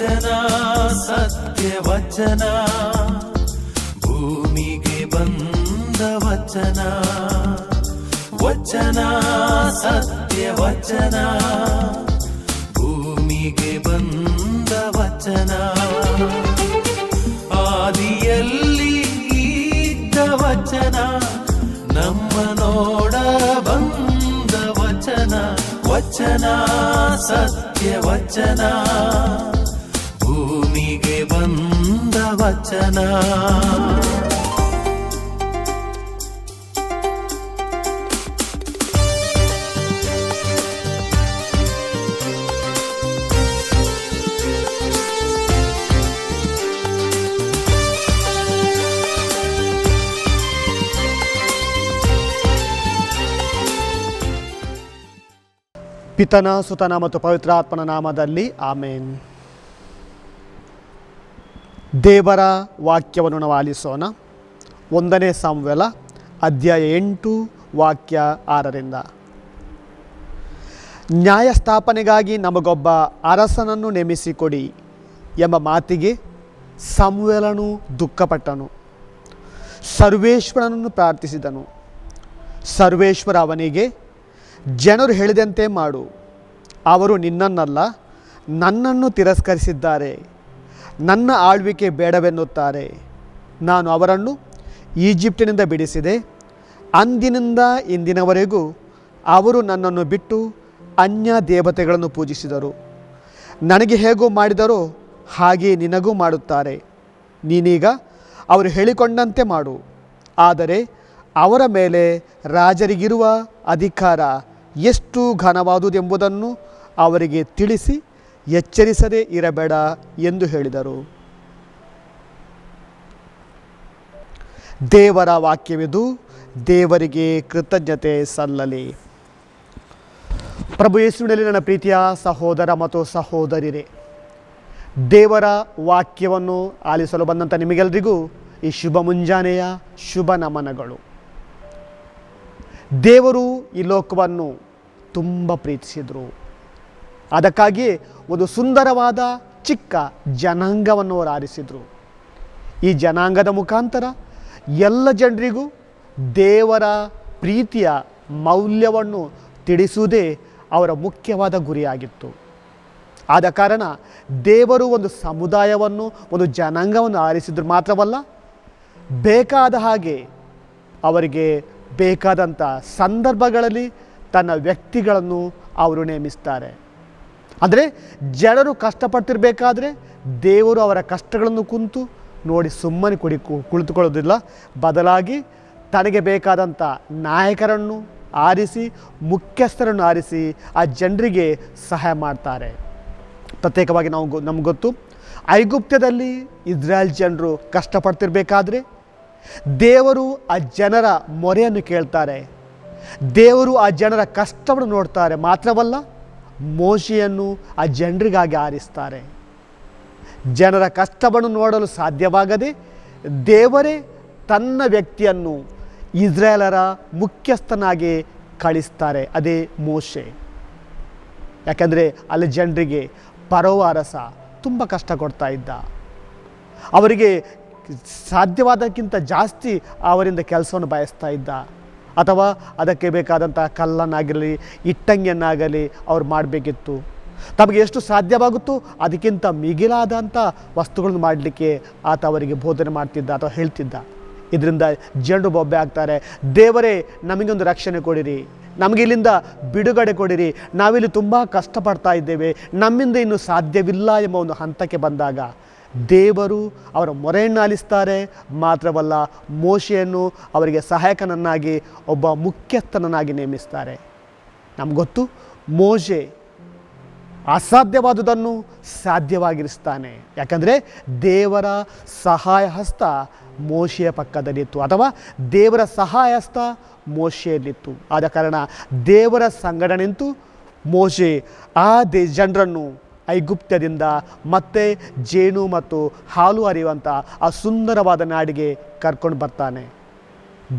ವಚನ ಸತ್ಯ ವಚನ, ಭೂಮಿಗೆ ಬಂದ ವಚನ. ವಚನ ಸತ್ಯ ವಚನ, ಭೂಮಿಗೆ ಬಂದ ವಚನ. ಆದಿಯಲ್ಲಿ ಇದ್ದ ವಚನ, ನಮ್ಮ ನೋಡ ಬಂದ ವಚನ. ವಚನ ಸತ್ಯ ವಚನ, ಭೂಮಿಗೆ ಬಂದ ವಚನ. ಪಿತನ ಸುತನ ಮತ್ತು ಪವಿತ್ರಾತ್ಮನ ನಾಮದಲ್ಲಿ ಆಮೇನ್. ದೇವರ ವಾಕ್ಯವನ್ನು ನಾವು ಆಲಿಸೋಣ. 1 ಸಾಮುವೇಲ ಅಧ್ಯಾಯ 8 ವಾಕ್ಯ 6ರಿಂದ. ನ್ಯಾಯಸ್ಥಾಪನೆಗಾಗಿ ನಮಗೊಬ್ಬ ಅರಸನನ್ನು ನೇಮಿಸಿಕೊಡಿ ಎಂಬ ಮಾತಿಗೆ ಸಮುವೇಲನು ದುಃಖಪಟ್ಟನು. ಸರ್ವೇಶ್ವರನನ್ನು ಪ್ರಾರ್ಥಿಸಿದನು. ಸರ್ವೇಶ್ವರ ಅವನಿಗೆ, ಜನರು ಹೇಳಿದಂತೆ ಮಾಡು. ಅವರು ನಿನ್ನನ್ನಲ್ಲ, ನನ್ನನ್ನು ತಿರಸ್ಕರಿಸಿದ್ದಾರೆ. ನನ್ನ ಆಳ್ವಿಕೆ ಬೇಡವೆನ್ನುತ್ತಾರೆ. ನಾನು ಅವರನ್ನು ಈಜಿಪ್ಟಿನಿಂದ ಬಿಡಿಸಿದೆ. ಅಂದಿನಿಂದ ಇಂದಿನವರೆಗೂ ಅವರು ನನ್ನನ್ನು ಬಿಟ್ಟು ಅನ್ಯ ದೇವತೆಗಳನ್ನು ಪೂಜಿಸಿದರು. ನನಗೆ ಹೇಗೂ ಮಾಡಿದರೋ ಹಾಗೆ ನಿನಗೂ ಮಾಡುತ್ತಾರೆ. ನೀನೀಗ ಅವರು ಹೇಳಿಕೊಂಡಂತೆ ಮಾಡು. ಆದರೆ ಅವರ ಮೇಲೆ ರಾಜರಿಗಿರುವ ಅಧಿಕಾರ ಎಷ್ಟು ಘನವಾದುದೆಂಬುದನ್ನು ಅವರಿಗೆ ತಿಳಿಸಿ ಎಚ್ಚರಿಸದೇ ಇರಬೇಡ ಎಂದು ಹೇಳಿದರು. ದೇವರ ವಾಕ್ಯವಿದು. ದೇವರಿಗೆ ಕೃತಜ್ಞತೆ ಸಲ್ಲಲಿ. ಪ್ರಭು ಯೇಸುವಿನಲ್ಲಿ ನನ್ನ ಪ್ರೀತಿಯ ಸಹೋದರ ಮತ್ತು ಸಹೋದರಿಯರೇ, ದೇವರ ವಾಕ್ಯವನ್ನು ಆಲಿಸಲು ಬಂದಂಥ ನಿಮಗೆಲ್ಲರಿಗೂ ಈ ಶುಭ ಮುಂಜಾನೆಯ ಶುಭ ನಮನಗಳು. ದೇವರು ಈ ಲೋಕವನ್ನು ತುಂಬ ಪ್ರೀತಿಸಿದರು. ಅದಕ್ಕಾಗಿಯೇ ಒಂದು ಸುಂದರವಾದ ಚಿಕ್ಕ ಜನಾಂಗವನ್ನು ಅವರು ಆರಿಸಿದರು. ಈ ಜನಾಂಗದ ಮುಖಾಂತರ ಎಲ್ಲ ಜನರಿಗೂ ದೇವರ ಪ್ರೀತಿಯ ಮೌಲ್ಯವನ್ನು ತಿಳಿಸುವುದೇ ಅವರ ಮುಖ್ಯವಾದ ಗುರಿಯಾಗಿತ್ತು. ಆದ ಕಾರಣ ದೇವರು ಒಂದು ಸಮುದಾಯವನ್ನು, ಒಂದು ಜನಾಂಗವನ್ನು ಆರಿಸಿದ್ರು ಮಾತ್ರವಲ್ಲ, ಬೇಕಾದ ಹಾಗೆ ಅವರಿಗೆ ಬೇಕಾದಂಥ ಸಂದರ್ಭಗಳಲ್ಲಿ ತನ್ನ ವ್ಯಕ್ತಿಗಳನ್ನು ಅವರು ನೇಮಿಸ್ತಾರೆ. ಅಂದರೆ ಜನರು ಕಷ್ಟಪಡ್ತಿರ್ಬೇಕಾದ್ರೆ ದೇವರು ಅವರ ಕಷ್ಟಗಳನ್ನು ಕುಂತು ನೋಡಿ ಸುಮ್ಮನೆ ಕುಳಿತುಕೊಳ್ಳೋದಿಲ್ಲ. ಬದಲಾಗಿ ತನಗೆ ಬೇಕಾದಂಥ ನಾಯಕರನ್ನು ಆರಿಸಿ, ಮುಖ್ಯಸ್ಥರನ್ನು ಆರಿಸಿ ಆ ಜನರಿಗೆ ಸಹಾಯ ಮಾಡ್ತಾರೆ. ಪ್ರತ್ಯೇಕವಾಗಿ ನಮ್ಗೆ ಗೊತ್ತು, ಐಗುಪ್ತದಲ್ಲಿ ಇಸ್ರಾಯೇಲ್ ಜನರು ಕಷ್ಟಪಡ್ತಿರ್ಬೇಕಾದ್ರೆ ದೇವರು ಆ ಜನರ ಮೊರೆಯನ್ನು ಕೇಳ್ತಾರೆ. ದೇವರು ಆ ಜನರ ಕಷ್ಟವನ್ನು ನೋಡ್ತಾರೆ. ಮಾತ್ರವಲ್ಲ, ಮೋಶೆಯನ್ನು ಆ ಜನರಿಗಾಗಿ ಆರಿಸ್ತಾರೆ. ಜನರ ಕಷ್ಟವನ್ನು ನೋಡಲು ಸಾಧ್ಯವಾಗದೆ ದೇವರೇ ತನ್ನ ವ್ಯಕ್ತಿಯನ್ನು ಇಸ್ರಾಯೇಲರ ಮುಖ್ಯಸ್ಥನಾಗಿ ಕಳಿಸ್ತಾರೆ. ಅದೇ ಮೋಶೆ. ಯಾಕಂದರೆ ಅಲ್ಲಿ ಜನರಿಗೆ ಫರೋ ಅರಸ ತುಂಬ ಕಷ್ಟ ಕೊಡ್ತಾ ಇದ್ದ. ಅವರಿಗೆ ಸಾಧ್ಯವಾದಕ್ಕಿಂತ ಜಾಸ್ತಿ ಅವರಿಂದ ಕೆಲಸವನ್ನು ಬಯಸ್ತಾ ಇದ್ದ. ಅಥವಾ ಅದಕ್ಕೆ ಬೇಕಾದಂಥ ಕಲ್ಲನ್ನಾಗಲಿ ಇಟ್ಟಂಗಿಯನ್ನಾಗಲಿ ಅವ್ರು ಮಾಡಬೇಕಿತ್ತು. ತಮಗೆ ಎಷ್ಟು ಸಾಧ್ಯವಾಗುತ್ತೋ ಅದಕ್ಕಿಂತ ಮಿಗಿಲಾದಂಥ ವಸ್ತುಗಳನ್ನು ಮಾಡಲಿಕ್ಕೆ ಆತ ಅವರಿಗೆ ಬೋಧನೆ ಮಾಡ್ತಿದ್ದ ಅಥವಾ ಹೇಳ್ತಿದ್ದ. ಇದರಿಂದ ಜನರು ಬೊಬ್ಬೆ ಆಗ್ತಾರೆ. ದೇವರೇ, ನಮಗೊಂದು ರಕ್ಷಣೆ ಕೊಡಿರಿ, ನಮಗೆ ಇಲ್ಲಿಂದ ಬಿಡುಗಡೆ ಕೊಡಿರಿ, ನಾವಿಲ್ಲಿ ತುಂಬ ಕಷ್ಟಪಡ್ತಾ ಇದ್ದೇವೆ, ನಮ್ಮಿಂದ ಇನ್ನು ಸಾಧ್ಯವಿಲ್ಲ ಎಂಬ ಒಂದು ಹಂತಕ್ಕೆ ಬಂದಾಗ ದೇವರು ಅವರ ಮೊರೆಯನ್ನು ಆಲಿಸ್ತಾರೆ. ಮಾತ್ರವಲ್ಲ, ಮೋಶೆಯನ್ನು ಅವರಿಗೆ ಸಹಾಯಕನನ್ನಾಗಿ, ಒಬ್ಬ ಮುಖ್ಯಸ್ಥನನ್ನಾಗಿ ನೇಮಿಸ್ತಾರೆ. ನಮ್ಗೆ ಗೊತ್ತು, ಮೋಶೆ ಅಸಾಧ್ಯವಾದುದನ್ನು ಸಾಧ್ಯವಾಗಿರಿಸ್ತಾನೆ. ಯಾಕಂದರೆ ದೇವರ ಸಹಾಯ ಹಸ್ತ ಮೋಶೆಯ ಪಕ್ಕದಲ್ಲಿತ್ತು, ಅಥವಾ ದೇವರ ಸಹಾಯ ಹಸ್ತ ಮೋಶೆಯಲ್ಲಿತ್ತು. ಆದ ಕಾರಣ ದೇವರ ಸಂಗಡ ನಿಂತು ಮೋಶೆ ಆ ಜನರನ್ನು ಐಗುಪ್ತದಿಂದ ಮತ್ತೆ ಜೇನು ಮತ್ತು ಹಾಲು ಹರಿಯುವಂಥ ಆ ಸುಂದರವಾದ ನಾಡಿಗೆ ಕರ್ಕೊಂಡು ಬರ್ತಾನೆ.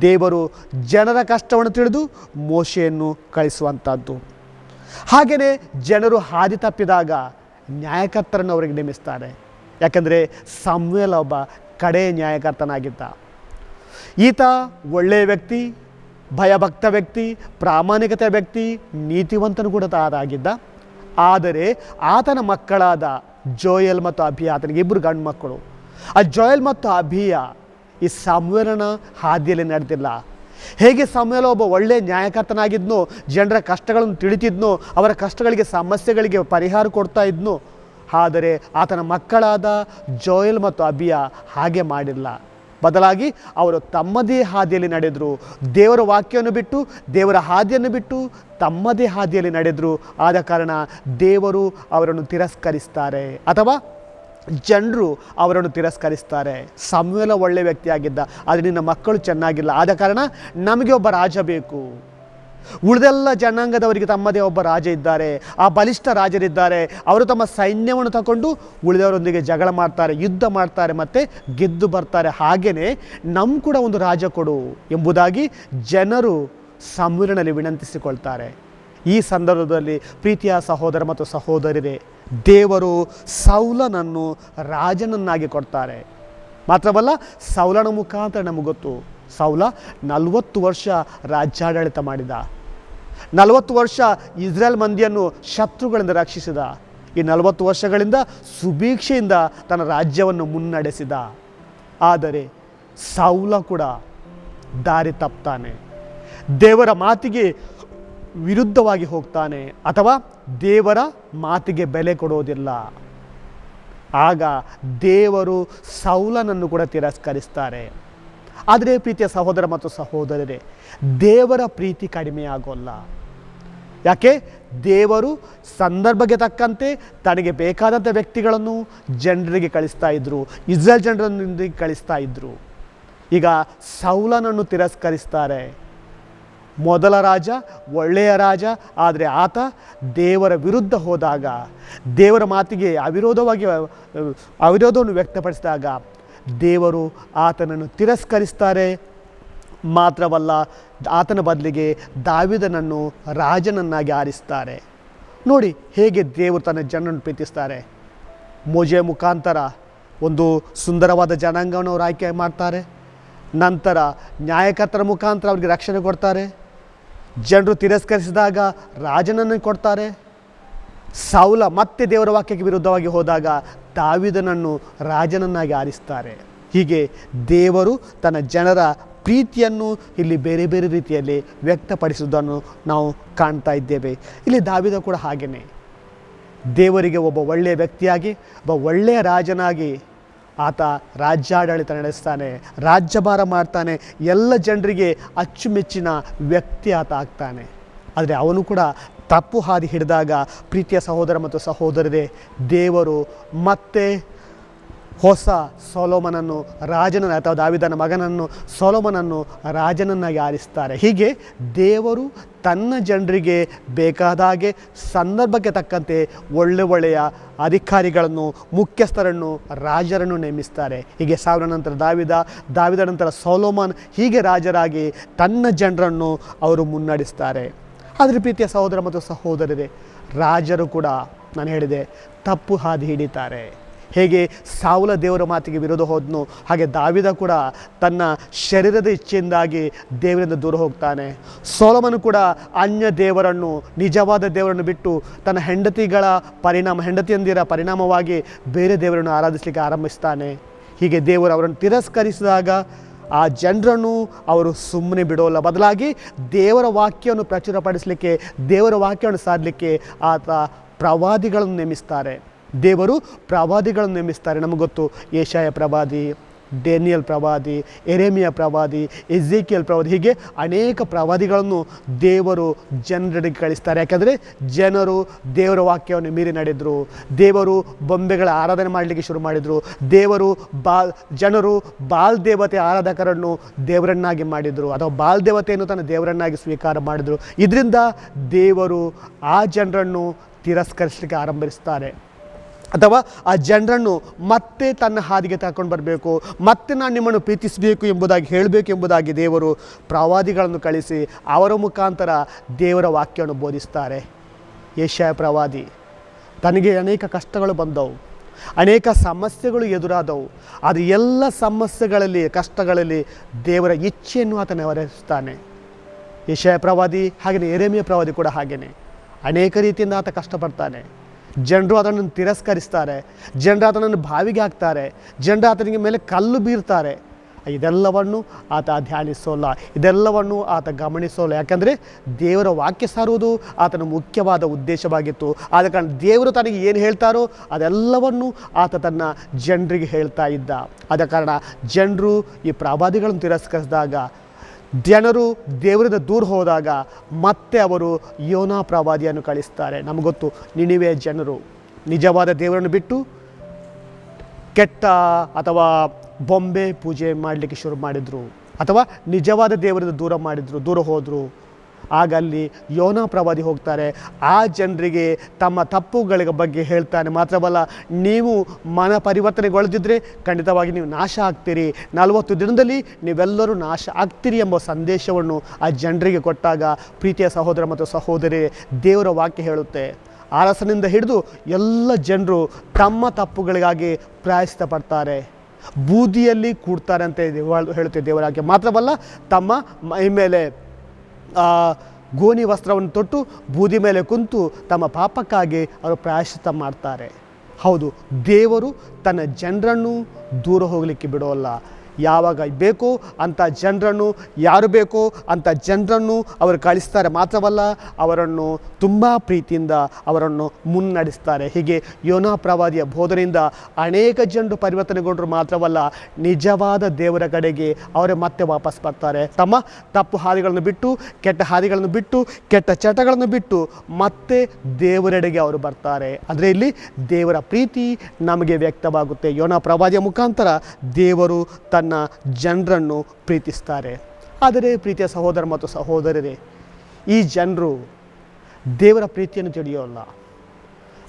ದೇವರು ಜನರ ಕಷ್ಟವನ್ನು ತಿಳಿದು ಮೋಶೆಯನ್ನು ಕಳಿಸುವಂಥದ್ದು. ಹಾಗೆಯೇ ಜನರು ಹಾದಿ ತಪ್ಪಿದಾಗ ನ್ಯಾಯಕರ್ತರನ್ನು ಅವರಿಗೆ ನೇಮಿಸ್ತಾರೆ. ಯಾಕಂದರೆ ಸಮುವೇಲ ಒಬ್ಬ ಕಡೆ ನ್ಯಾಯಕರ್ತನಾಗಿದ್ದ. ಈತ ಒಳ್ಳೆಯ ವ್ಯಕ್ತಿ, ಭಯಭಕ್ತ ವ್ಯಕ್ತಿ, ಪ್ರಾಮಾಣಿಕತೆ ವ್ಯಕ್ತಿ, ನೀತಿವಂತನು ಕೂಡ ಆಗಿದ್ದ. ಆದರೆ ಆತನ ಮಕ್ಕಳಾದ ಜೋಯಲ್ ಮತ್ತು ಅಭಿಯ, ಆತನಿಗೆ ಇಬ್ಬರು ಗಂಡು ಮಕ್ಕಳು. ಆ ಜೋಯಲ್ ಮತ್ತು ಅಭಿಯ ಈ ಸಮುವೇಲನ ಹಾದಿಯಲ್ಲಿ ನಡೆದಿಲ್ಲ. ಹೇಗೆ ಸಮುವೇಲ ಒಬ್ಬ ಒಳ್ಳೆಯ ನ್ಯಾಯಕರ್ತನಾಗಿದ್ನೋ, ಜನರ ಕಷ್ಟಗಳನ್ನು ತಿಳಿತಿದ್ನೋ, ಅವರ ಕಷ್ಟಗಳಿಗೆ ಸಮಸ್ಯೆಗಳಿಗೆ ಪರಿಹಾರ ಕೊಡ್ತಾ ಇದ್ನೋ, ಆದರೆ ಆತನ ಮಕ್ಕಳಾದ ಜೋಯಲ್ ಮತ್ತು ಅಭಿಯ ಹಾಗೆ ಮಾಡಿಲ್ಲ. ಬದಲಾಗಿ ಅವರು ತಮ್ಮದೇ ಹಾದಿಯಲ್ಲಿ ನಡೆದರು. ದೇವರ ವಾಕ್ಯವನ್ನು ಬಿಟ್ಟು, ದೇವರ ಹಾದಿಯನ್ನು ಬಿಟ್ಟು ತಮ್ಮದೇ ಹಾದಿಯಲ್ಲಿ ನಡೆದರು. ಆದ ಕಾರಣ ದೇವರು ಅವರನ್ನು ತಿರಸ್ಕರಿಸ್ತಾರೆ, ಅಥವಾ ಜನರು ಅವರನ್ನು ತಿರಸ್ಕರಿಸ್ತಾರೆ. ಸಮುವೇಲ ಒಳ್ಳೆಯ ವ್ಯಕ್ತಿಯಾಗಿದ್ದ, ಆದರೆ ನಿನ್ನ ಮಕ್ಕಳು ಚೆನ್ನಾಗಿಲ್ಲ, ಆದ ಕಾರಣ ನಮಗೆ ಒಬ್ಬ ರಾಜ ಬೇಕು. ಉಳಿದೆಲ್ಲ ಜನಾಂಗದವರಿಗೆ ತಮ್ಮದೇ ಒಬ್ಬ ರಾಜ ಇದ್ದಾರೆ, ಆ ಬಲಿಷ್ಠ ರಾಜರಿದ್ದಾರೆ. ಅವರು ತಮ್ಮ ಸೈನ್ಯವನ್ನು ತಗೊಂಡು ಉಳಿದವರೊಂದಿಗೆ ಜಗಳ ಮಾಡ್ತಾರೆ, ಯುದ್ಧ ಮಾಡ್ತಾರೆ, ಮತ್ತು ಗೆದ್ದು ಬರ್ತಾರೆ. ಹಾಗೆಯೇ ನಮ್ಮ ಕೂಡ ಒಂದು ರಾಜ ಕೊಡು ಎಂಬುದಾಗಿ ಜನರು ಸಮುವೇಲನಲ್ಲಿ ವಿನಂತಿಸಿಕೊಳ್ತಾರೆ. ಈ ಸಂದರ್ಭದಲ್ಲಿ ಪ್ರೀತಿಯ ಸಹೋದರ ಮತ್ತು ಸಹೋದರರೇ, ದೇವರು ಸೌಲನನ್ನು ರಾಜನನ್ನಾಗಿ ಕೊಡ್ತಾರೆ. ಮಾತ್ರವಲ್ಲ, ಸೌಲನ ಮುಖಾಂತರ ನಮಗೆ ಗೊತ್ತು, ಸೌಲ 40 ವರ್ಷ ರಾಜ್ಯಾಡಳಿತ ಮಾಡಿದ. 40 ವರ್ಷ ಇಸ್ರೇಲ್ ಮಂದಿಯನ್ನು ಶತ್ರುಗಳಿಂದ ರಕ್ಷಿಸಿದ. ಈ 40 ವರ್ಷಗಳಿಂದ ಸುಭೀಕ್ಷೆಯಿಂದ ತನ್ನ ರಾಜ್ಯವನ್ನು ಮುನ್ನಡೆಸಿದ. ಆದರೆ ಸೌಲ ಕೂಡ ದಾರಿ ತಪ್ತಾನೆ, ದೇವರ ಮಾತಿಗೆ ವಿರುದ್ಧವಾಗಿ ಹೋಗ್ತಾನೆ, ಅಥವಾ ದೇವರ ಮಾತಿಗೆ ಬೆಲೆ ಕೊಡೋದಿಲ್ಲ. ಆಗ ದೇವರು ಸೌಲನನ್ನು ಕೂಡ ತಿರಸ್ಕರಿಸ್ತಾರೆ. ಆದರೆ ಪ್ರೀತಿಯ ಸಹೋದರ ಮತ್ತು ಸಹೋದರರೇ, ದೇವರ ಪ್ರೀತಿ ಕಡಿಮೆ ಆಗೋಲ್ಲ. ಯಾಕೆ? ದೇವರು ಸಂದರ್ಭಕ್ಕೆ ತಕ್ಕಂತೆ ತನಗೆ ಬೇಕಾದಂಥ ವ್ಯಕ್ತಿಗಳನ್ನು ಜನರಿಗೆ ಕಳಿಸ್ತಾ ಇದ್ದರು, ಇಸ್ರೇಲ್ ಜನರನ್ನು ಕಳಿಸ್ತಾ ಇದ್ದರು. ಈಗ ಸೌಲನನ್ನು ತಿರಸ್ಕರಿಸ್ತಾರೆ. ಮೊದಲ ರಾಜ ಒಳ್ಳೆಯ ರಾಜ, ಆದರೆ ಆತ ದೇವರ ವಿರುದ್ಧ ಹೋದಾಗ, ದೇವರ ಮಾತಿಗೆ ಅವಿರೋಧವನ್ನು ವ್ಯಕ್ತಪಡಿಸಿದಾಗ ದೇವರು ಆತನನ್ನು ತಿರಸ್ಕರಿಸ್ತಾರೆ. ಮಾತ್ರವಲ್ಲ, ಆತನ ಬದಲಿಗೆ ದಾವೀದನನ್ನು ರಾಜನನ್ನಾಗಿ ಆರಿಸ್ತಾರೆ. ನೋಡಿ ಹೇಗೆ ದೇವರು ತನ್ನ ಜನರನ್ನು ಪ್ರೀತಿಸ್ತಾರೆ. ಮೋಶೆಯ ಮುಖಾಂತರ ಒಂದು ಸುಂದರವಾದ ಜನಾಂಗವನ್ನು ಅವರು ಆಯ್ಕೆ ಮಾಡ್ತಾರೆ. ನಂತರ ನ್ಯಾಯಕರ್ತರ ಮುಖಾಂತರ ಅವರಿಗೆ ರಕ್ಷಣೆ ಕೊಡ್ತಾರೆ. ಜನರು ತಿರಸ್ಕರಿಸಿದಾಗ ರಾಜನನ್ನು ಕೊಡ್ತಾರೆ. ಸೌಲ ಮತ್ತೆ ದೇವರ ವಾಕ್ಯಕ್ಕೆ ವಿರುದ್ಧವಾಗಿ ಹೋದಾಗ ದಾವೀದನನ್ನು ರಾಜನನ್ನಾಗಿ ಆರಿಸ್ತಾರೆ. ಹೀಗೆ ದೇವರು ತನ್ನ ಜನರ ಪ್ರೀತಿಯನ್ನು ಇಲ್ಲಿ ಬೇರೆ ಬೇರೆ ರೀತಿಯಲ್ಲಿ ವ್ಯಕ್ತಪಡಿಸುವುದನ್ನು ನಾವು ಕಾಣ್ತಾ ಇದ್ದೇವೆ. ಇಲ್ಲಿ ದಾವೀದ ಕೂಡ ಹಾಗೆಯೇ ದೇವರಿಗೆ ಒಬ್ಬ ಒಳ್ಳೆಯ ವ್ಯಕ್ತಿಯಾಗಿ, ಒಬ್ಬ ಒಳ್ಳೆಯ ರಾಜನಾಗಿ ಆತ ರಾಜ್ಯಾಡಳಿತ ನಡೆಸ್ತಾನೆ, ರಾಜ್ಯಭಾರ ಮಾಡ್ತಾನೆ, ಎಲ್ಲ ಜನರಿಗೆ ಅಚ್ಚುಮೆಚ್ಚಿನ ವ್ಯಕ್ತಿ ಆತ ಆಗ್ತಾನೆ. ಆದರೆ ಅವನು ಕೂಡ ತಪ್ಪು ಹಾದಿ ಹಿಡಿದಾಗ ಪ್ರೀತಿಯ ಸಹೋದರ ಮತ್ತು ಸಹೋದರರೇ, ದೇವರು ಮತ್ತೆ ಹೊಸ ಸೊಲೊಮನನ್ನು ರಾಜನ ಅಥವಾ ದಾವೀದನ ಮಗನನ್ನು ಸೊಲೊಮನನ್ನು ರಾಜನನ್ನಾಗಿ ಆರಿಸ್ತಾರೆ. ಹೀಗೆ ದೇವರು ತನ್ನ ಜನರಿಗೆ ಬೇಕಾದಾಗೆ ಸಂದರ್ಭಕ್ಕೆ ತಕ್ಕಂತೆ ಒಳ್ಳೆಯ ಅಧಿಕಾರಿಗಳನ್ನು, ಮುಖ್ಯಸ್ಥರನ್ನು, ರಾಜರನ್ನು ನೇಮಿಸ್ತಾರೆ. ಹೀಗೆ ಸೌಲನ ನಂತರ ದಾವೀದ ನಂತರ ಸೊಲೊಮನ್, ಹೀಗೆ ರಾಜರಾಗಿ ತನ್ನ ಜನರನ್ನು ಅವರು ಮುನ್ನಡೆಸ್ತಾರೆ. ಆದರೆ ಪ್ರೀತಿಯ ಸಹೋದರ ಮತ್ತು ಸಹೋದರರೇ, ರಾಜರು ಕೂಡ ನಾನು ಹೇಳಿದೆ ತಪ್ಪು ಹಾದಿ ಹಿಡಿತಾರೆ. ಹೇಗೆ ಸೌಲ ದೇವರ ಮಾತಿಗೆ ವಿರೋಧ ಹೋದನು, ಹಾಗೆ ದಾವೀದ ಕೂಡ ತನ್ನ ಶರೀರದ ಇಚ್ಛೆಯಿಂದಾಗಿ ದೇವರಿಂದ ದೂರ ಹೋಗ್ತಾನೆ. ಸೊಲೊಮನ್ ಕೂಡ ಅನ್ಯ ದೇವರನ್ನು, ನಿಜವಾದ ದೇವರನ್ನು ಬಿಟ್ಟು ತನ್ನ ಹೆಂಡತಿಯಂದಿರ ಪರಿಣಾಮವಾಗಿ ಬೇರೆ ದೇವರನ್ನು ಆರಾಧಿಸಲಿಕ್ಕೆ ಆರಂಭಿಸ್ತಾನೆ. ಹೀಗೆ ದೇವರು ಅವರನ್ನು ತಿರಸ್ಕರಿಸಿದಾಗ ಆ ಜನರನ್ನು ಅವರು ಸುಮ್ಮನೆ ಬಿಡೋಲ್ಲ. ಬದಲಾಗಿ ದೇವರ ವಾಕ್ಯವನ್ನು ಪ್ರಚುರಪಡಿಸಲಿಕ್ಕೆ, ದೇವರ ವಾಕ್ಯವನ್ನು ಸಾಧಲಿಕ್ಕೆ ಆತ ಪ್ರವಾದಿಗಳನ್ನು ನೇಮಿಸ್ತಾರೆ. ದೇವರು ಪ್ರವಾದಿಗಳನ್ನು ನೇಮಿಸ್ತಾರೆ. ನಮಗೆ ಗೊತ್ತು, ಯೆಶಾಯ ಪ್ರವಾದಿ, ಡೇನಿಯಲ್ ಪ್ರವಾದಿ, ಯೆರೆಮೀಯ ಪ್ರವಾದಿ, ಎಜೆಕಿಯಲ್ ಪ್ರವಾದಿ, ಹೀಗೆ ಅನೇಕ ಪ್ರವಾದಿಗಳನ್ನು ದೇವರು ಜನರಿಗೆ ಕಳಿಸ್ತಾರೆ. ಯಾಕಂದರೆ ಜನರು ದೇವರ ವಾಕ್ಯವನ್ನು ಮೀರಿ ನಡೆದರು. ದೇವರು ಬೊಂಬೆಗಳ ಆರಾಧನೆ ಮಾಡಲಿಕ್ಕೆ ಶುರು ಮಾಡಿದರು. ಜನರು ಬಾಲ್ ದೇವತೆ ಆರಾಧಕರನ್ನು ದೇವರನ್ನಾಗಿ ಮಾಡಿದರು, ಅಥವಾ ಬಾಲ್ ದೇವತೆಯನ್ನು ತನ್ನ ದೇವರನ್ನಾಗಿ ಸ್ವೀಕಾರ ಮಾಡಿದರು. ಇದರಿಂದ ದೇವರು ಆ ಜನರನ್ನು ತಿರಸ್ಕರಿಸಲಿಕ್ಕೆ ಆರಂಭಿಸ್ತಾರೆ. ಅಥವಾ ಆ ಜನರನ್ನು ಮತ್ತೆ ತನ್ನ ಹಾದಿಗೆ ತಗೊಂಡು ಬರಬೇಕು, ಮತ್ತೆ ನಾನು ನಿಮ್ಮನ್ನು ಪ್ರೀತಿಸಬೇಕು ಎಂಬುದಾಗಿ ಹೇಳಬೇಕು ಎಂಬುದಾಗಿ ದೇವರು ಪ್ರವಾದಿಗಳನ್ನು ಕಳಿಸಿ ಅವರ ಮುಖಾಂತರ ದೇವರ ವಾಕ್ಯವನ್ನು ಬೋಧಿಸ್ತಾರೆ. ಯೆಶಾಯ ಪ್ರವಾದಿ ತನಗೆ ಅನೇಕ ಕಷ್ಟಗಳು ಬಂದವು, ಅನೇಕ ಸಮಸ್ಯೆಗಳು ಎದುರಾದವು. ಆದರೆ ಎಲ್ಲ ಸಮಸ್ಯೆಗಳಲ್ಲಿ, ಕಷ್ಟಗಳಲ್ಲಿ ದೇವರ ಇಚ್ಛೆಯನ್ನು ಆತ ನೆರವೇರಿಸ್ತಾನೆ. ಯೆಶಾಯ ಪ್ರವಾದಿ ಹಾಗೆಯೇ ಯೆರೆಮೀಯ ಪ್ರವಾದಿ ಕೂಡ ಹಾಗೆಯೇ ಅನೇಕ ರೀತಿಯಿಂದ ಆತ ಕಷ್ಟಪಡ್ತಾನೆ. ಜನರು ಅದನ್ನು ತಿರಸ್ಕರಿಸ್ತಾರೆ, ಜನರು ಆತನನ್ನು ಬಾವಿಗೆ ಹಾಕ್ತಾರೆ, ಜನರು ಆತನಿಗೆ ಮೇಲೆ ಕಲ್ಲು ಬೀರ್ತಾರೆ. ಇದೆಲ್ಲವನ್ನು ಆತ ಧ್ಯಾನಿಸೋಲ್ಲ, ಇದೆಲ್ಲವನ್ನು ಆತ ಗಮನಿಸೋಲ್ಲ. ಯಾಕಂದರೆ ದೇವರ ವಾಕ್ಯ ಸಾರುವುದು ಆತನ ಮುಖ್ಯವಾದ ಉದ್ದೇಶವಾಗಿತ್ತು. ಆದ ಕಾರಣ ದೇವರು ತನಗೆ ಏನು ಹೇಳ್ತಾರೋ ಅದೆಲ್ಲವನ್ನು ಆತ ತನ್ನ ಜನರಿಗೆ ಹೇಳ್ತಾ ಇದ್ದ. ಆದ ಕಾರಣ ಜನರು ಈ ಪ್ರವಾದಿಗಳನ್ನು ತಿರಸ್ಕರಿಸಿದಾಗ, ಜನರು ದೇವರಿಂದ ದೂರ ಹೋದಾಗ ಮತ್ತೆ ಅವರು ಯೋನಾ ಪ್ರವಾದಿಯನ್ನು ಕಳಿಸ್ತಾರೆ. ನಮಗೊತ್ತು, ನಿನಿವೆ ಜನರು ನಿಜವಾದ ದೇವರನ್ನು ಬಿಟ್ಟು ಕೆಟ್ಟ ಅಥವಾ ಬೊಂಬೆ ಪೂಜೆ ಮಾಡಲಿಕ್ಕೆ ಶುರು ಮಾಡಿದರು, ಅಥವಾ ನಿಜವಾದ ದೇವರಿಂದ ದೂರ ಹೋದರು. ಆಗ ಅಲ್ಲಿ ಯೋನಾ ಪ್ರವಾದಿ ಹೋಗ್ತಾರೆ, ಆ ಜನರಿಗೆ ತಮ್ಮ ತಪ್ಪುಗಳ ಬಗ್ಗೆ ಹೇಳ್ತಾನೆ. ಮಾತ್ರವಲ್ಲ, ನೀವು ಮನ ಪರಿವರ್ತನೆಗೊಳ್ಳದಿದ್ದರೆ ಖಂಡಿತವಾಗಿ ನೀವು ನಾಶ ಆಗ್ತೀರಿ, 40 ದಿನದಲ್ಲಿ ನೀವೆಲ್ಲರೂ ನಾಶ ಆಗ್ತೀರಿ ಎಂಬ ಸಂದೇಶವನ್ನು ಆ ಜನರಿಗೆ ಕೊಟ್ಟಾಗ, ಪ್ರೀತಿಯ ಸಹೋದರ ಮತ್ತು ಸಹೋದರಿ, ದೇವರ ವಾಕ್ಯ ಹೇಳುತ್ತೆ, ಅರಸನಿಂದ ಹಿಡಿದು ಎಲ್ಲ ಜನರು ತಮ್ಮ ತಪ್ಪುಗಳಿಗಾಗಿ ಪ್ರಾಯಶ್ಚಿತ್ತ ಪಡ್ತಾರೆ, ಬೂದಿಯಲ್ಲಿ ಕೂಡ್ತಾರೆ ಅಂತ ಹೇಳುತ್ತೆ ದೇವರ ವಾಕ್ಯ. ಮಾತ್ರವಲ್ಲ, ತಮ್ಮ ಮೈ ಮೇಲೆ ಗೋಣಿ ವಸ್ತ್ರವನ್ನು ತೊಟ್ಟು ಬೂದಿ ಮೇಲೆ ಕುಂತು ತಮ್ಮ ಪಾಪಕ್ಕಾಗಿ ಅವರು ಪ್ರಾಯಶ್ಚಿತ್ತ ಮಾಡ್ತಾರೆ. ಹೌದು, ದೇವರು ತನ್ನ ಜನರನ್ನು ದೂರ ಹೋಗಲಿಕ್ಕೆ ಬಿಡೋಲ್ಲ. ಯಾವಾಗ ಬೇಕೋ ಅಂಥ ಜನರನ್ನು, ಯಾರು ಬೇಕೋ ಅಂಥ ಜನರನ್ನು ಅವರು ಕಳಿಸ್ತಾರೆ. ಮಾತ್ರವಲ್ಲ, ಅವರನ್ನು ತುಂಬ ಪ್ರೀತಿಯಿಂದ ಅವರನ್ನು ಮುನ್ನಡೆಸ್ತಾರೆ. ಹೀಗೆ ಯೋನಾ ಪ್ರವಾದಿಯ ಬೋಧನೆಯಿಂದ ಅನೇಕ ಜನರು ಪರಿವರ್ತನೆಗೊಂಡರು. ಮಾತ್ರವಲ್ಲ, ನಿಜವಾದ ದೇವರ ಕಡೆಗೆ ಅವರೇ ಮತ್ತೆ ವಾಪಸ್ ಬರ್ತಾರೆ. ತಮ್ಮ ತಪ್ಪು ಹಾದಿಗಳನ್ನು ಬಿಟ್ಟು, ಕೆಟ್ಟ ಹಾದಿಗಳನ್ನು ಬಿಟ್ಟು, ಕೆಟ್ಟ ಚಟಗಳನ್ನು ಬಿಟ್ಟು ಮತ್ತೆ ದೇವರೆಡೆಗೆ ಅವರು ಬರ್ತಾರೆ. ಅಂದರೆ ಇಲ್ಲಿ ದೇವರ ಪ್ರೀತಿ ನಮಗೆ ವ್ಯಕ್ತವಾಗುತ್ತೆ. ಯೋನಾ ಪ್ರವಾದಿಯ ಮುಖಾಂತರ ದೇವರು ತನ್ನ ಜನರನ್ನು ಪ್ರೀತಿಸ್ತಾರೆ. ಆದರೆ ಪ್ರೀತಿಯ ಸಹೋದರ ಮತ್ತು ಸಹೋದರರೇ, ಈ ಜನರು ದೇವರ ಪ್ರೀತಿಯನ್ನು ತಿಳಿಯೋಲ್ಲ.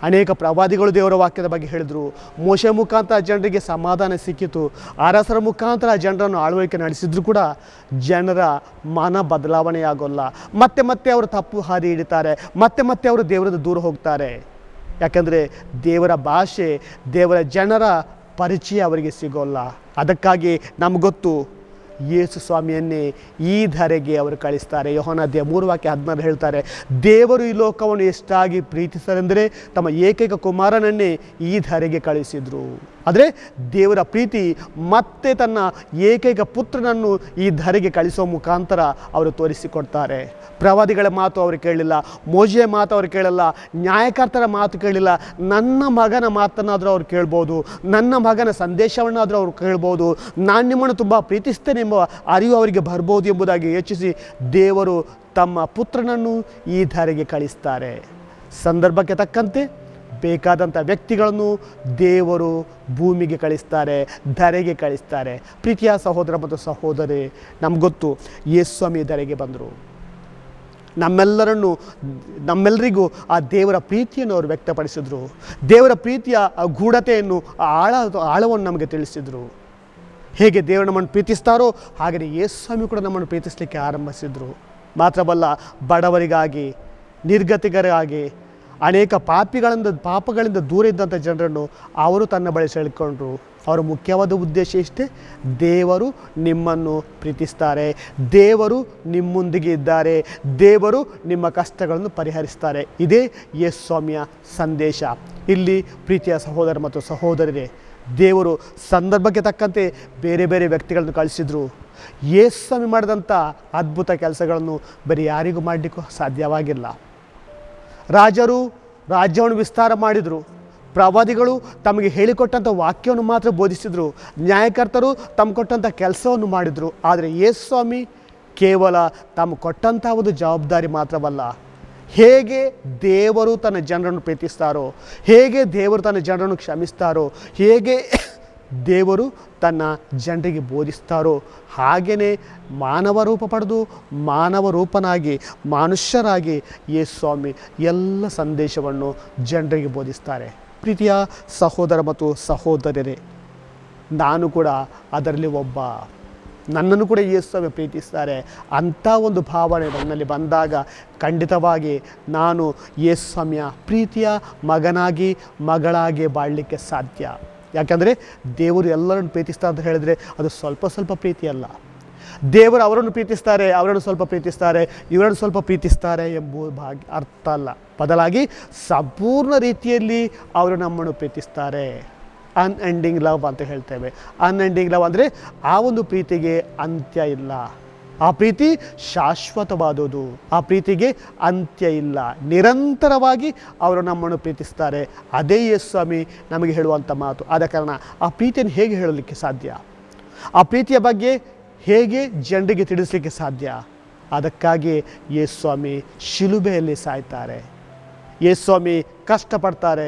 ಅನೇಕ ಪ್ರವಾದಿಗಳು ದೇವರ ವಾಕ್ಯದ ಬಗ್ಗೆ ಹೇಳಿದರು. ಮೋಶೆ ಮುಖಾಂತರ ಜನರಿಗೆ ಸಮಾಧಾನ ಸಿಕ್ಕಿತು, ಅರಸರ ಮುಖಾಂತರ ಜನರನ್ನು ಆಳ್ವಿಕೆ ನಡೆಸಿದ್ರು ಕೂಡ ಜನರ ಮನ ಬದಲಾವಣೆಯಾಗೋಲ್ಲ. ಮತ್ತೆ ಮತ್ತೆ ಅವರು ತಪ್ಪು ಹಾದಿ ಹಿಡಿತಾರೆ, ಮತ್ತೆ ಮತ್ತೆ ಅವರು ದೇವರಿಂದ ದೂರ ಹೋಗ್ತಾರೆ. ಯಾಕಂದರೆ ದೇವರ ಭಾಷೆ, ದೇವರ ಜನರ ಪರಿಚಯ ಅವರಿಗೆ ಸಿಗೋಲ್ಲ. ಅದಕ್ಕಾಗಿ ನಮಗೊತ್ತು, ಯೇಸು ಸ್ವಾಮಿಯನ್ನೇ ಈ ಧರೆಗೆ ಅವರು ಕಳಿಸ್ತಾರೆ. ಯೋಹಾನ 3:16 ಹೇಳ್ತಾರೆ, ದೇವರು ಈ ಲೋಕವನ್ನು ಎಷ್ಟಾಗಿ ಪ್ರೀತಿಸರೆಂದರೆ ತಮ್ಮ ಏಕೈಕ ಕುಮಾರನನ್ನೇ ಈ ಧರೆಗೆ ಕಳಿಸಿದರು. ಆದರೆ ದೇವರ ಪ್ರೀತಿ ಮತ್ತೆ ತನ್ನ ಏಕೈಕ ಪುತ್ರನನ್ನು ಈ ಧರೆಗೆ ಕಳಿಸೋ ಮುಖಾಂತರ ಅವರು ತೋರಿಸಿಕೊಡ್ತಾರೆ. ಪ್ರವಾದಿಗಳ ಮಾತು ಅವರು ಕೇಳಿಲ್ಲ, ಮೋಶೆಯ ಮಾತು ಅವರು ಕೇಳಲ್ಲ, ನ್ಯಾಯಕರ್ತರ ಮಾತು ಕೇಳಿಲ್ಲ. ನನ್ನ ಮಗನ ಮಾತನ್ನಾದರೂ ಅವ್ರು ಕೇಳ್ಬೋದು, ನನ್ನ ಮಗನ ಸಂದೇಶವನ್ನಾದರೂ ಅವರು ಕೇಳ್ಬೋದು, ನಾನು ನಿಮ್ಮನ್ನು ತುಂಬ ಪ್ರೀತಿಸ್ತೇನೆ ಎಂಬ ಅರಿವು ಅವರಿಗೆ ಬರ್ಬೋದು ಎಂಬುದಾಗಿ ಯೋಚಿಸಿ ದೇವರು ತಮ್ಮ ಪುತ್ರನನ್ನು ಈ ಧರೆಗೆ ಕಳಿಸ್ತಾರೆ. ಸಂದರ್ಭಕ್ಕೆ ತಕ್ಕಂತೆ ಬೇಕಾದಂಥ ವ್ಯಕ್ತಿಗಳನ್ನು ದೇವರು ಭೂಮಿಗೆ ಕಳಿಸ್ತಾರೆ, ಧರೆಗೆ ಕಳಿಸ್ತಾರೆ. ಪ್ರೀತಿಯ ಸಹೋದರ ಮತ್ತು ಸಹೋದರಿ, ನಮಗೊತ್ತು, ಯೇಸು ಸ್ವಾಮಿ ಧರೆಗೆ ಬಂದರು. ನಮ್ಮೆಲ್ಲರಿಗೂ ಆ ದೇವರ ಪ್ರೀತಿಯನ್ನು ಅವರು ವ್ಯಕ್ತಪಡಿಸಿದರು. ದೇವರ ಪ್ರೀತಿಯ ಗೂಢತೆಯನ್ನು, ಆಳವನ್ನು ನಮಗೆ ತಿಳಿಸಿದರು. ಹೇಗೆ ದೇವರು ನಮ್ಮನ್ನು ಪ್ರೀತಿಸ್ತಾರೋ ಹಾಗೆಯೇ ಯೇಸು ಸ್ವಾಮಿ ಕೂಡ ನಮ್ಮನ್ನು ಪ್ರೀತಿಸಲಿಕ್ಕೆ ಆರಂಭಿಸಿದರು. ಮಾತ್ರವಲ್ಲ, ಬಡವರಿಗಾಗಿ, ನಿರ್ಗತಿಕರಿಗಾಗಿ, ಅನೇಕ ಪಾಪಗಳಿಂದ ದೂರ ಇದ್ದಂಥ ಜನರನ್ನು ಅವರು ತನ್ನ ಬಳಿ ಸೆಳೆಕೊಂಡ್ರು. ಅವರ ಮುಖ್ಯವಾದ ಉದ್ದೇಶ ಇಷ್ಟೇ, ದೇವರು ನಿಮ್ಮನ್ನು ಪ್ರೀತಿಸ್ತಾರೆ, ದೇವರು ನಿಮ್ಮೊಂದಿಗೆ ಇದ್ದಾರೆ, ದೇವರು ನಿಮ್ಮ ಕಷ್ಟಗಳನ್ನು ಪರಿಹರಿಸ್ತಾರೆ. ಇದೇ ಯೇಸು ಸ್ವಾಮಿಯ ಸಂದೇಶ. ಇಲ್ಲಿ ಪ್ರೀತಿಯ ಸಹೋದರ ಮತ್ತು ಸಹೋದರರೇ, ದೇವರು ಸಂದರ್ಭಕ್ಕೆ ತಕ್ಕಂತೆ ಬೇರೆ ಬೇರೆ ವ್ಯಕ್ತಿಗಳನ್ನು ಕಳಿಸಿದರು. ಯೇಸು ಸ್ವಾಮಿ ಮಾಡಿದಂಥ ಅದ್ಭುತ ಕೆಲಸಗಳನ್ನು ಬೇರೆ ಯಾರಿಗೂ ಮಾಡಲಿಕ್ಕೂ ಸಾಧ್ಯವಾಗಿಲ್ಲ. ರಾಜರು ರಾಜ್ಯವನ್ನು ವಿಸ್ತಾರ ಮಾಡಿದರು, ಪ್ರವಾದಿಗಳು ತಮಗೆ ಹೇಳಿಕೊಟ್ಟಂಥ ವಾಕ್ಯವನ್ನು ಮಾತ್ರ ಬೋಧಿಸಿದರು, ನ್ಯಾಯಕರ್ತರು ತಮ್ಮ ಕೊಟ್ಟಂಥ ಕೆಲಸವನ್ನು ಮಾಡಿದರು. ಆದರೆ ಯೇಸು ಸ್ವಾಮಿ ಕೇವಲ ತಮ್ಮ ಕೊಟ್ಟಂಥ ಒಂದು ಜವಾಬ್ದಾರಿ ಮಾತ್ರವಲ್ಲ, ಹೇಗೆ ದೇವರು ತನ್ನ ಜನರನ್ನು ಪ್ರೀತಿಸ್ತಾರೋ, ಹೇಗೆ ದೇವರು ತನ್ನ ಜನರನ್ನು ಕ್ಷಮಿಸ್ತಾರೋ, ಹೇಗೆ ದೇವರು ತನ್ನ ಜನರಿಗೆ ಬೋಧಿಸ್ತಾರೋ ಹಾಗೆಯೇ ಮಾನವ ರೂಪ ಪಡೆದು ಮಾನವ ರೂಪನಾಗಿ ಮನುಷ್ಯರಾಗಿ ಯೇಸು ಸ್ವಾಮಿ ಎಲ್ಲ ಸಂದೇಶವನ್ನು ಜನರಿಗೆ ಬೋಧಿಸ್ತಾರೆ. ಪ್ರೀತಿಯ ಸಹೋದರ ಮತ್ತು ಸಹೋದರರೇ, ನಾನು ಕೂಡ ಅದರಲ್ಲಿ ಒಬ್ಬ. ನನ್ನನ್ನು ಕೂಡ ಯೇಸು ಸ್ವಾಮಿ ಪ್ರೀತಿಸ್ತಾರೆ ಅಂಥ ಒಂದು ಭಾವನೆ ನನ್ನಲ್ಲಿ ಬಂದಾಗ ಖಂಡಿತವಾಗಿ ನಾನು ಯೇಸು ಸ್ವಾಮಿಯ ಪ್ರೀತಿಯ ಮಗನಾಗಿ ಮಗಳಾಗಿ ಬಾಳಲಿಕ್ಕೆ ಸಾಧ್ಯ. ಯಾಕಂದರೆ ದೇವರು ಎಲ್ಲರನ್ನು ಪ್ರೀತಿಸ್ತಾರೆ ಅಂತ ಹೇಳಿದರೆ ಅದು ಸ್ವಲ್ಪ ಪ್ರೀತಿ ಅಲ್ಲ. ದೇವರು ಅವರನ್ನು ಪ್ರೀತಿಸ್ತಾರೆ, ಅವರನ್ನು ಸ್ವಲ್ಪ ಪ್ರೀತಿಸ್ತಾರೆ, ಇವರನ್ನು ಸ್ವಲ್ಪ ಪ್ರೀತಿಸ್ತಾರೆ ಎಂಬುದು ಅರ್ಥ ಅಲ್ಲ. ಬದಲಾಗಿ ಸಂಪೂರ್ಣ ರೀತಿಯಲ್ಲಿ ಅವರು ನಮ್ಮನ್ನು ಪ್ರೀತಿಸ್ತಾರೆ. ಅನ್ಎಂಡಿಂಗ್ ಲವ್ ಅಂತ ಹೇಳ್ತೇವೆ. ಅನ್ಎಂಡಿಂಗ್ ಲವ್ ಅಂದರೆ ಆ ಒಂದು ಪ್ರೀತಿಗೆ ಅಂತ್ಯ ಇಲ್ಲ. ಆ ಪ್ರೀತಿ ಶಾಶ್ವತವಾದುದು. ಆ ಪ್ರೀತಿಗೆ ಅಂತ್ಯ ಇಲ್ಲ. ನಿರಂತರವಾಗಿ ಅವರು ನಮ್ಮನ್ನು ಪ್ರೀತಿಸ್ತಾರೆ. ಅದೇ ಯೇಸು ಸ್ವಾಮಿ ನಮಗೆ ಹೇಳುವಂಥ ಮಾತು. ಆದ ಕಾರಣ ಆ ಪ್ರೀತಿಯನ್ನು ಹೇಗೆ ಹೇಳಲಿಕ್ಕೆ ಸಾಧ್ಯ? ಆ ಪ್ರೀತಿಯ ಬಗ್ಗೆ ಹೇಗೆ ಜನರಿಗೆ ತಿಳಿಸಲಿಕ್ಕೆ ಸಾಧ್ಯ? ಅದಕ್ಕಾಗಿ ಯೇಸು ಸ್ವಾಮಿ ಶಿಲುಬೆಯಲ್ಲಿ ಸಾಯ್ತಾರೆ. ಯೇಸು ಸ್ವಾಮಿ ಕಷ್ಟಪಡ್ತಾರೆ,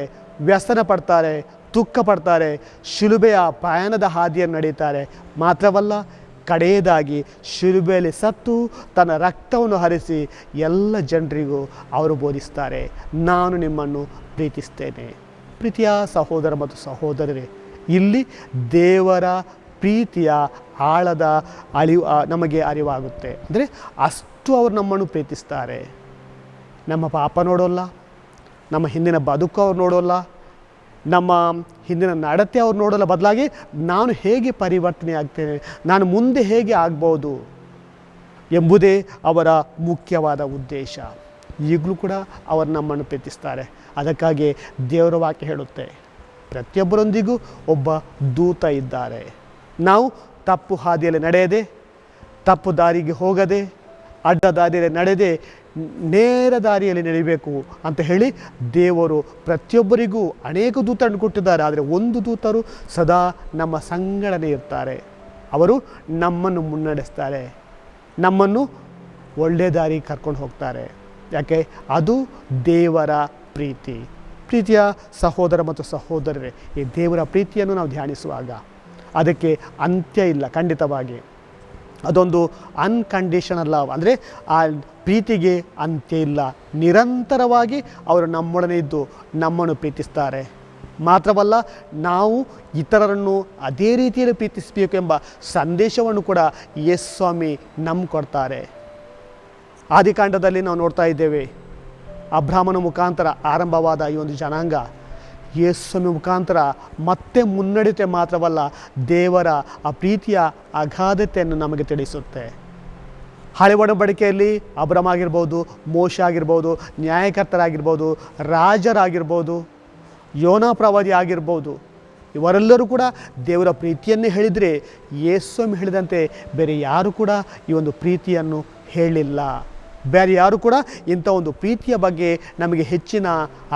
ವ್ಯಸನ ಪಡ್ತಾರೆ, ದುಃಖ ಪಡ್ತಾರೆ, ಶಿಲುಬೆಯ ಪ್ರಯಾಣದ ಹಾದಿಯನ್ನು ನಡೀತಾರೆ. ಮಾತ್ರವಲ್ಲ, ಕಡೆಯದಾಗಿ ಶಿಲುಬೆಯಲ್ಲಿ ಸತ್ತು ತನ್ನ ರಕ್ತವನ್ನು ಹರಿಸಿ ಎಲ್ಲ ಜನರಿಗೂ ಅವರು ಬೋಧಿಸ್ತಾರೆ, ನಾನು ನಿಮ್ಮನ್ನು ಪ್ರೀತಿಸ್ತೇನೆ. ಪ್ರೀತಿಯ ಸಹೋದರ ಮತ್ತು ಸಹೋದರರೇ, ಇಲ್ಲಿ ದೇವರ ಪ್ರೀತಿಯ ಆಳದ ನಮಗೆ ಅರಿವಾಗುತ್ತೆ. ಅಂದರೆ ಅಷ್ಟು ಅವರು ನಮ್ಮನ್ನು ಪ್ರೀತಿಸ್ತಾರೆ. ನಮ್ಮ ಪಾಪ ನೋಡೋಲ್ಲ, ನಮ್ಮ ಹಿಂದಿನ ಬದುಕು ಅವ್ರು ನೋಡೋಲ್ಲ, ನಮ್ಮ ಹಿಂದಿನ ನಡತೆ ಅವ್ರು ನೋಡೋಲ್ಲ. ಬದಲಾಗಿ ನಾನು ಹೇಗೆ ಪರಿವರ್ತನೆ ಆಗ್ತೇನೆ, ನಾನು ಮುಂದೆ ಹೇಗೆ ಆಗ್ಬೋದು ಎಂಬುದೇ ಅವರ ಮುಖ್ಯವಾದ ಉದ್ದೇಶ. ಈಗಲೂ ಕೂಡ ಅವರು ನಮ್ಮನ್ನು ಪ್ರೀತಿಸ್ತಾರೆ. ಅದಕ್ಕಾಗಿ ದೇವರ ವಾಕ್ಯ ಹೇಳುತ್ತೆ, ಪ್ರತಿಯೊಬ್ಬರೊಂದಿಗೂ ಒಬ್ಬ ದೂತ ಇದ್ದಾರೆ. ನಾವು ತಪ್ಪು ಹಾದಿಯಲ್ಲಿ ನಡೆಯದೆ, ತಪ್ಪು ದಾರಿಗೆ ಹೋಗದೆ, ಅಡ್ಡ ದಾರಿಯಲ್ಲಿ ನಡೆದೇ ನೇರ ದಾರಿಯಲ್ಲಿ ನಡಿಬೇಕು ಅಂತ ಹೇಳಿ ದೇವರು ಪ್ರತಿಯೊಬ್ಬರಿಗೂ ಅನೇಕ ದೂತರನ್ನು ಕೊಟ್ಟಿದ್ದಾರೆ. ಆದರೆ ಒಂದು ದೂತರು ಸದಾ ನಮ್ಮ ಸಂಗಡನೆ ಇರ್ತಾರೆ. ಅವರು ನಮ್ಮನ್ನು ಮುನ್ನಡೆಸ್ತಾರೆ, ನಮ್ಮನ್ನು ಒಳ್ಳೆಯ ದಾರಿ ಕರ್ಕೊಂಡು ಹೋಗ್ತಾರೆ. ಯಾಕೆ? ಅದು ದೇವರ ಪ್ರೀತಿ. ಪ್ರೀತಿಯ ಸಹೋದರ ಮತ್ತು ಸಹೋದರರೇ, ಈ ದೇವರ ಪ್ರೀತಿಯನ್ನು ನಾವು ಧ್ಯಾನಿಸುವಾಗ ಅದಕ್ಕೆ ಅಂತ್ಯ ಇಲ್ಲ. ಖಂಡಿತವಾಗಿ ಅದೊಂದು ಅನ್ಕಂಡೀಷನಲ್ ಲವ್. ಅಂದರೆ ಆ ಪ್ರೀತಿಗೆ ಅಂತ್ಯ ಇಲ್ಲ. ನಿರಂತರವಾಗಿ ಅವರು ನಮ್ಮೊಡನೆ ಇದ್ದು ನಮ್ಮನ್ನು ಪ್ರೀತಿಸ್ತಾರೆ. ಮಾತ್ರವಲ್ಲ, ನಾವು ಇತರರನ್ನು ಅದೇ ರೀತಿಯಲ್ಲಿ ಪ್ರೀತಿಸಬೇಕು ಎಂಬ ಸಂದೇಶವನ್ನು ಕೂಡ ಯೇಸು ಸ್ವಾಮಿ ನಮ್ಗೆ ಕೊಡ್ತಾರೆ. ಆದಿಕಾಂಡದಲ್ಲಿ ನಾವು ನೋಡ್ತಾ ಇದ್ದೇವೆ, ಅಬ್ರಾಹ್ಮನ ಮುಖಾಂತರ ಆರಂಭವಾದ ಈ ಒಂದು ಜನಾಂಗ ಯೇಸು ಸ್ವಾಮಿ ಮುಖಾಂತರ ಮತ್ತೆ ಮುನ್ನಡೆಯುತ್ತೆ. ಮಾತ್ರವಲ್ಲ, ದೇವರ ಆ ಪ್ರೀತಿಯ ಅಗಾಧತೆಯನ್ನು ನಮಗೆ ತಿಳಿಸುತ್ತೆ. ಹಳೆ ಒಡಂಬಡಿಕೆಯಲ್ಲಿ ಅಬ್ರಹಾಮ್ ಆಗಿರ್ಬೋದು, ಮೋಶೆ ಆಗಿರ್ಬೋದು, ನ್ಯಾಯಕರ್ತರಾಗಿರ್ಬೋದು, ರಾಜರಾಗಿರ್ಬೋದು, ಯೋನಾ ಪ್ರವಾದಿ ಆಗಿರ್ಬೋದು, ಇವರೆಲ್ಲರೂ ಕೂಡ ದೇವರ ಪ್ರೀತಿಯನ್ನೇ ಹೇಳಿದರೆ ಯೇಸು ಸ್ವಾಮಿ ಹೇಳಿದಂತೆ ಬೇರೆ ಯಾರು ಕೂಡ ಈ ಒಂದು ಪ್ರೀತಿಯನ್ನು ಹೇಳಿಲ್ಲ. ಬೇರೆ ಯಾರು ಕೂಡ ಇಂಥ ಒಂದು ಪ್ರೀತಿಯ ಬಗ್ಗೆ ನಮಗೆ ಹೆಚ್ಚಿನ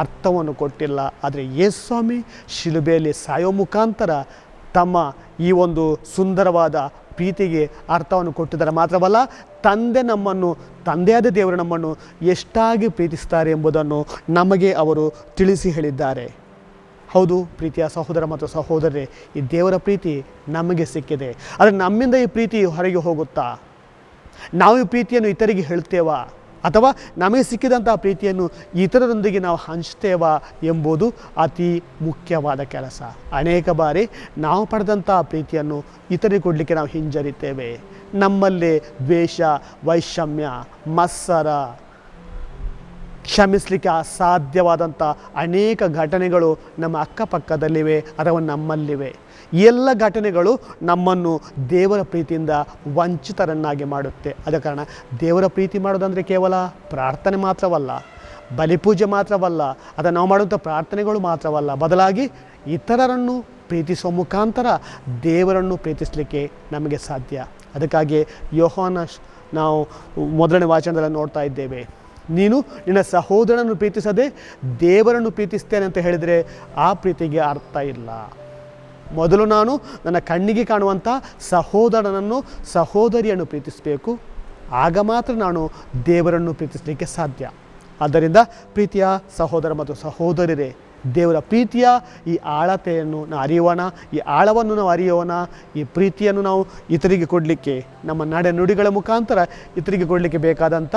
ಅರ್ಥವನ್ನು ಕೊಟ್ಟಿಲ್ಲ. ಆದರೆ ಯೇಸು ಸ್ವಾಮಿ ಶಿಲುಬೆಯಲ್ಲಿ ಸಾಯೋ ಮುಖಾಂತರ ತಮ್ಮ ಈ ಒಂದು ಸುಂದರವಾದ ಪ್ರೀತಿಗೆ ಅರ್ಥವನ್ನು ಕೊಟ್ಟಿದ್ದಾರೆ. ಮಾತ್ರವಲ್ಲ, ತಂದೆಯಾದ ದೇವರು ನಮ್ಮನ್ನು ಎಷ್ಟಾಗಿ ಪ್ರೀತಿಸ್ತಾರೆ ಎಂಬುದನ್ನು ನಮಗೆ ಅವರು ತಿಳಿಸಿ ಹೇಳಿದ್ದಾರೆ. ಹೌದು ಪ್ರೀತಿಯ ಸಹೋದರ ಮತ್ತು ಸಹೋದರರೇ, ಈ ದೇವರ ಪ್ರೀತಿ ನಮಗೆ ಸಿಕ್ಕಿದೆ. ಆದರೆ ನಮ್ಮಿಂದ ಈ ಪ್ರೀತಿ ಹೊರಗೆ ಹೋಗುತ್ತಾ? ನಾವು ಈ ಪ್ರೀತಿಯನ್ನು ಇತರಿಗೆ ಹೇಳ್ತೇವಾ? ಅಥವಾ ನಮಗೆ ಸಿಕ್ಕಿದಂಥ ಪ್ರೀತಿಯನ್ನು ಇತರರೊಂದಿಗೆ ನಾವು ಹಂಚ್ತೇವಾ ಎಂಬುದು ಅತಿ ಮುಖ್ಯವಾದ ಕೆಲಸ. ಅನೇಕ ಬಾರಿ ನಾವು ಪಡೆದಂಥ ಪ್ರೀತಿಯನ್ನು ಇತರಿಗೆ ಕೊಡಲಿಕ್ಕೆ ನಾವು ಹಿಂಜರಿತೇವೆ. ನಮ್ಮಲ್ಲೇ ದ್ವೇಷ, ವೈಷಮ್ಯ, ಮತ್ಸರ, ಕ್ಷಮಿಸಲಿಕ್ಕೆ ಅಸಾಧ್ಯವಾದಂಥ ಅನೇಕ ಘಟನೆಗಳು ನಮ್ಮ ಅಕ್ಕಪಕ್ಕದಲ್ಲಿವೆ ಅಥವಾ ನಮ್ಮಲ್ಲಿವೆ. ಎಲ್ಲ ಘಟನೆಗಳು ನಮ್ಮನ್ನು ದೇವರ ಪ್ರೀತಿಯಿಂದ ವಂಚಿತರನ್ನಾಗಿ ಮಾಡುತ್ತೆ. ಆದ ಕಾರಣ ದೇವರ ಪ್ರೀತಿ ಮಾಡೋದಂದರೆ ಕೇವಲ ಪ್ರಾರ್ಥನೆ ಮಾತ್ರವಲ್ಲ, ಬಲಿಪೂಜೆ ಮಾತ್ರವಲ್ಲ, ಅಥವಾ ನಾವು ಮಾಡುವಂಥ ಪ್ರಾರ್ಥನೆಗಳು ಮಾತ್ರವಲ್ಲ. ಬದಲಾಗಿ ಇತರರನ್ನು ಪ್ರೀತಿಸುವ ಮುಖಾಂತರ ದೇವರನ್ನು ಪ್ರೀತಿಸಲಿಕ್ಕೆ ನಮಗೆ ಸಾಧ್ಯ. ಅದಕ್ಕಾಗಿ ಯೋಹಾನ ನಾವು ಮೊದಲನೇ ವಾಚನದಲ್ಲಿ ನೋಡ್ತಾ ಇದ್ದೇವೆ, ನೀನು ನಿನ್ನ ಸಹೋದರನನ್ನು ಪ್ರೀತಿಸದೆ ದೇವರನ್ನು ಪ್ರೀತಿಸ್ತೇನೆ ಅಂತ ಹೇಳಿದರೆ ಆ ಪ್ರೀತಿಗೆ ಅರ್ಥ ಇಲ್ಲ. ಮೊದಲು ನಾನು ನನ್ನ ಕಣ್ಣಿಗೆ ಕಾಣುವಂಥ ಸಹೋದರನನ್ನು, ಸಹೋದರಿಯನ್ನು ಪ್ರೀತಿಸಬೇಕು. ಆಗ ಮಾತ್ರ ನಾನು ದೇವರನ್ನು ಪ್ರೀತಿಸಲಿಕ್ಕೆ ಸಾಧ್ಯ. ಆದ್ದರಿಂದ ಪ್ರೀತಿಯ ಸಹೋದರ ಮತ್ತು ಸಹೋದರರೇ, ದೇವರ ಪ್ರೀತಿಯ ಈ ಆಳತೆಯನ್ನು ನಾವು ಅರಿಯೋಣ, ಈ ಆಳವನ್ನು ನಾವು ಅರಿಯೋಣ. ಈ ಪ್ರೀತಿಯನ್ನು ನಾವು ಇತರಿಗೆ ಕೊಡಲಿಕ್ಕೆ, ನಮ್ಮ ನಡೆ ನುಡಿಗಳ ಮುಖಾಂತರ ಇತರಿಗೆ ಕೊಡಲಿಕ್ಕೆ ಬೇಕಾದಂಥ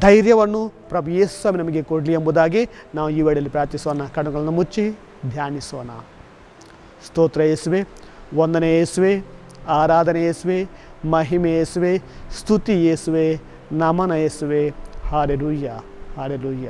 ಧೈರ್ಯವನ್ನು ಪ್ರಭು ಯೇಸು ಸ್ವಾಮಿ ನಮಗೆ ಕೊಡಲಿ ಎಂಬುದಾಗಿ ನಾವು ಈ ವೇಳೆಯಲ್ಲಿ ಪ್ರಾರ್ಥಿಸೋಣ. ಕಣ್ಣುಗಳನ್ನು ಮುಚ್ಚಿ ಧ್ಯಾನಿಸೋಣ. ಸ್ತೋತ್ರ ಯೇಸುವೆ, ವಂದನೆ ಯೇಸುವೆ, ಆರಾಧನೆ ಯೇಸುವೆ, ಮಹಿಮೆ ಯೇಸುವೆ, ಸ್ತುತಿ ಯೇಸುವೆ, ನಮನ ಯೇಸುವೆ. Hallelujah, hallelujah.